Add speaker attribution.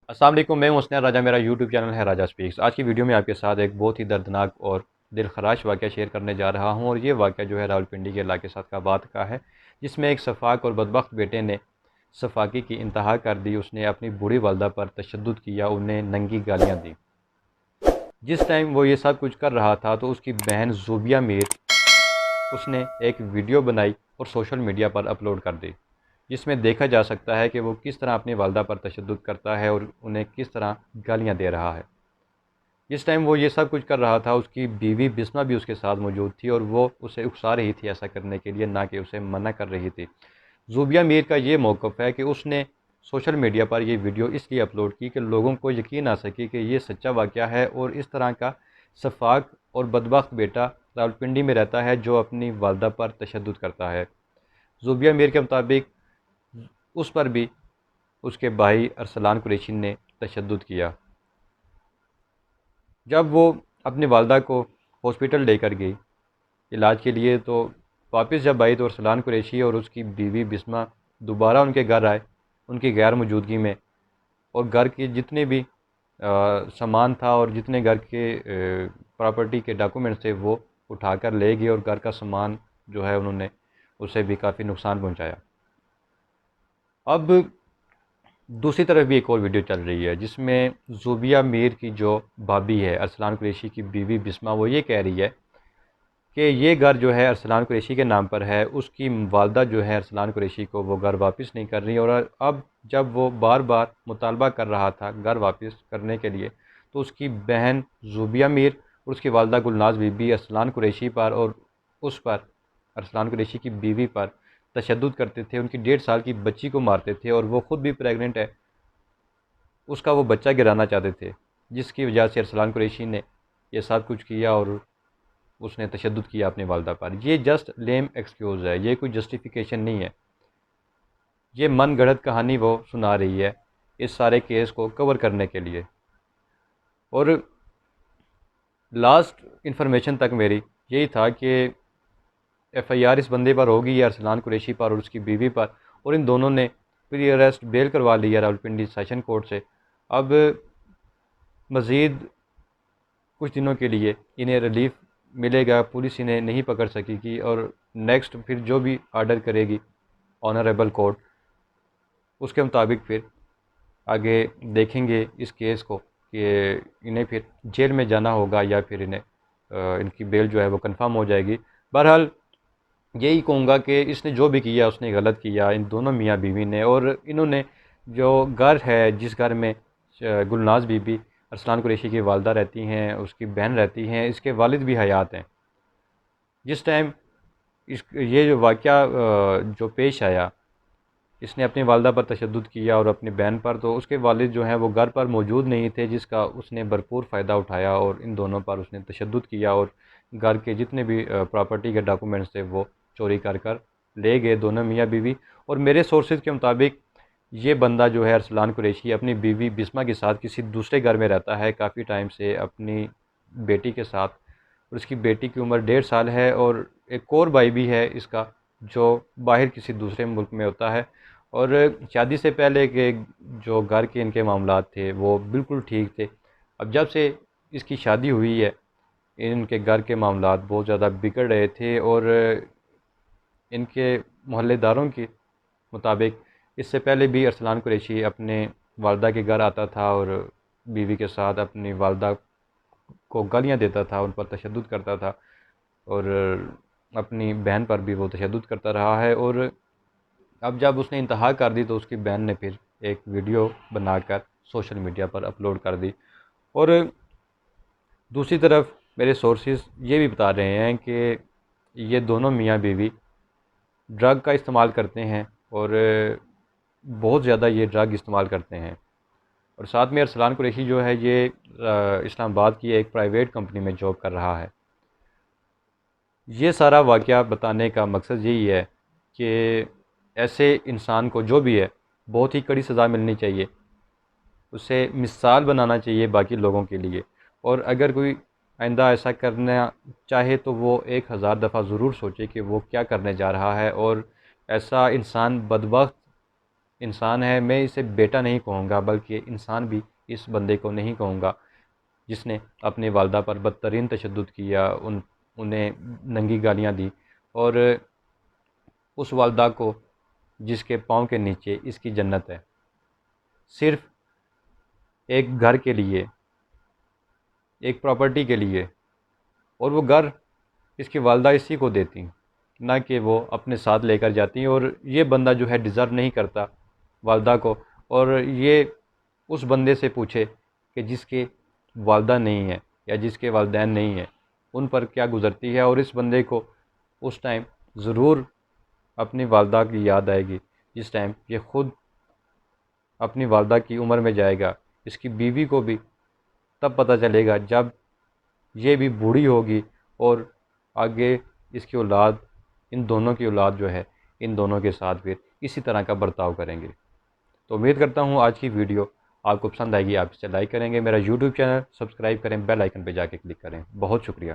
Speaker 1: السلام علیکم، میں ہوں حسین راجہ، میرا یوٹیوب چینل ہے راجہ سپیکس۔ آج کی ویڈیو میں آپ کے ساتھ ایک بہت ہی دردناک اور دل خراش واقعہ شیئر کرنے جا رہا ہوں، اور یہ واقعہ جو ہے راولپنڈی کے علاقے صدقہ کا ہے، جس میں ایک سفاک اور بدبخت بیٹے نے صفاکی کی انتہا کر دی۔ اس نے اپنی بوڑھی والدہ پر تشدد کیا، انہیں ننگی گالیاں دیں۔ جس ٹائم وہ یہ سب کچھ کر رہا تھا تو اس کی بہن زوبیہ میر اس نے ایک ویڈیو بنائی اور سوشل میڈیا پر اپلوڈ کر دی، جس میں دیکھا جا سکتا ہے کہ وہ کس طرح اپنی والدہ پر تشدد کرتا ہے اور انہیں کس طرح گالیاں دے رہا ہے۔ جس ٹائم وہ یہ سب کچھ کر رہا تھا، اس کی بیوی بسمہ بھی اس کے ساتھ موجود تھی، اور وہ اسے اکسا رہی تھی ایسا کرنے کے لیے، نہ کہ اسے منع کر رہی تھی۔ زوبیہ میر کا یہ موقف ہے کہ اس نے سوشل میڈیا پر یہ ویڈیو اس لیے اپلوڈ کی کہ لوگوں کو یقین آ سکے کہ یہ سچا واقعہ ہے، اور اس طرح کا شفاق اور بدبخت بیٹا راولپنڈی میں رہتا ہے جو اپنی والدہ پر تشدد کرتا ہے۔ زوبیہ میر کے مطابق اس پر بھی اس کے بھائی ارسلان قریشی نے تشدد کیا۔ جب وہ اپنی والدہ کو ہاسپٹل لے کر گئی علاج کے لیے، تو واپس جب آئی تو ارسلان قریشی اور اس کی بیوی بسمہ دوبارہ ان کے گھر آئے، ان کی غیر موجودگی میں، اور گھر کے جتنے بھی سامان تھا اور جتنے گھر کے پراپرٹی کے ڈاکومنٹس تھے وہ اٹھا کر لے گئے، اور گھر کا سامان جو ہے انہوں نے اسے بھی کافی نقصان پہنچایا۔ اب دوسری طرف بھی ایک اور ویڈیو چل رہی ہے جس میں زوبیہ میر کی جو بھابی ہے ارسلان قریشی کی بیوی بسمہ، وہ یہ کہہ رہی ہے کہ یہ گھر جو ہے ارسلان قریشی کے نام پر ہے، اس کی والدہ جو ہے ارسلان قریشی کو وہ گھر واپس نہیں کر رہی، اور اب جب وہ بار بار مطالبہ کر رہا تھا گھر واپس کرنے کے لیے، تو اس کی بہن زوبیہ میر اور اس کی والدہ گلناز بی بی ارسلان قریشی پر اور اس پر ارسلان قریشی کی بیوی پر تشدد کرتے تھے، ان کی 1.5 سال کی بچی کو مارتے تھے، اور وہ خود بھی پریگننٹ ہے، اس کا وہ بچہ گرانا چاہتے تھے، جس کی وجہ سے ارسلان قریشی نے یہ سب کچھ کیا اور اس نے تشدد کیا اپنی والدہ پر۔ یہ جسٹ لیم ایکسکیوز ہے، یہ کوئی جسٹیفیکیشن نہیں ہے، یہ من گڑھت کہانی وہ سنا رہی ہے اس سارے کیس کو کور کرنے کے لیے۔ اور لاسٹ انفارمیشن تک میری یہی تھا کہ ایف آئی آر اس بندے پر ہوگی یا ارسلان قریشی پر اور اس کی بیوی پر، اور ان دونوں نے پری اریسٹ بیل کروا لی ہے راولپنڈی سیشن کورٹ سے۔ اب مزید کچھ دنوں کے لیے انہیں ریلیف ملے گا، پولیس انہیں نہیں پکڑ سکے گی، اور نیکسٹ پھر جو بھی آرڈر کرے گی آنریبل کورٹ، اس کے مطابق پھر آگے دیکھیں گے اس کیس کو کہ انہیں پھر جیل میں جانا ہوگا یا پھر انہیں ان کی بیل جو ہے وہ کنفرم ہو جائے گی۔ بہرحال یہی کہوں گا کہ اس نے جو بھی کیا اس نے غلط کیا، ان دونوں میاں بیوی نے، اور انہوں نے جو گھر ہے جس گھر میں گلناز بی بی ارسلان قریشی کی والدہ رہتی ہیں، اس کی بہن رہتی ہیں، اس کے والد بھی حیات ہیں، جس ٹائم یہ جو واقعہ جو پیش آیا، اس نے اپنی والدہ پر تشدد کیا اور اپنی بہن پر، تو اس کے والد جو ہیں وہ گھر پر موجود نہیں تھے، جس کا اس نے بھرپور فائدہ اٹھایا اور ان دونوں پر اس نے تشدد کیا، اور گھر کے جتنے بھی پراپرٹی کے ڈاکومنٹس تھے وہ چوری کر کر لے گئے دونوں میاں بیوی۔ اور میرے سورسز کے مطابق یہ بندہ جو ہے ارسلان قریشی اپنی بیوی بسمہ کے ساتھ کسی دوسرے گھر میں رہتا ہے کافی ٹائم سے اپنی بیٹی کے ساتھ، اور اس کی بیٹی کی عمر 1.5 سال ہے، اور ایک اور بھائی بھی ہے اس کا جو باہر کسی دوسرے ملک میں ہوتا ہے، اور شادی سے پہلے کے جو گھر کے ان کے معاملات تھے وہ بالکل ٹھیک تھے۔ اب جب سے اس کی شادی ہوئی ہے، ان کے گھر کے معاملات بہت زیادہ بگڑ رہے تھے، اور ان کے محلے داروں کے مطابق اس سے پہلے بھی ارسلان قریشی اپنے والدہ کے گھر آتا تھا اور بیوی کے ساتھ اپنی والدہ کو گالیاں دیتا تھا، ان پر تشدد کرتا تھا، اور اپنی بہن پر بھی وہ تشدد کرتا رہا ہے۔ اور اب جب اس نے انتہا کر دی تو اس کی بہن نے پھر ایک ویڈیو بنا کر سوشل میڈیا پر اپلوڈ کر دی، اور دوسری طرف میرے سورسز یہ بھی بتا رہے ہیں کہ یہ دونوں میاں بیوی ڈرگ کا استعمال کرتے ہیں، اور بہت زیادہ یہ ڈرگ استعمال کرتے ہیں، اور ساتھ میں ارسلان قریشی جو ہے یہ اسلام آباد کی ایک پرائیویٹ کمپنی میں جاب کر رہا ہے۔ یہ سارا واقعہ بتانے کا مقصد یہی ہے کہ ایسے انسان کو جو بھی ہے بہت ہی کڑی سزا ملنی چاہیے، اسے مثال بنانا چاہیے باقی لوگوں کے لیے، اور اگر کوئی آئندہ ایسا کرنا چاہے تو وہ 1000 دفعہ ضرور سوچے کہ وہ کیا کرنے جا رہا ہے، اور ایسا انسان بدبخت انسان ہے، میں اسے بیٹا نہیں کہوں گا، بلکہ انسان بھی اس بندے کو نہیں کہوں گا جس نے اپنی والدہ پر بدترین تشدد کیا، انہیں ننگی گالیاں دی، اور اس والدہ کو جس کے پاؤں کے نیچے اس کی جنت ہے، صرف ایک گھر کے لیے، ایک پراپرٹی کے لیے، اور وہ گھر اس کی والدہ اسی کو دیتی، نہ کہ وہ اپنے ساتھ لے کر جاتی. اور یہ بندہ جو ہے ڈیزرو نہیں کرتا والدہ کو. اور یہ اس بندے سے پوچھے کہ جس کے والدہ نہیں ہے یا جس کے والدین نہیں ہیں ان پر کیا گزرتی ہے، اور اس بندے کو اس ٹائم ضرور اپنی والدہ کی یاد آئے گی جس ٹائم یہ خود اپنی والدہ کی عمر میں جائے گا. اس کی بیوی کو بھی تب پتہ چلے گا جب یہ بھی بوڑھی ہوگی، اور آگے اس کی اولاد، ان دونوں کی اولاد جو ہے ان دونوں کے ساتھ پھر اسی طرح کا برتاؤ کریں گے. تو امید کرتا ہوں آج کی ویڈیو آپ کو پسند آئے گی، آپ اسے لائک کریں گے، میرا یوٹیوب چینل سبسکرائب کریں، بیل آئکن پہ جا کے کلک کریں. بہت شکریہ.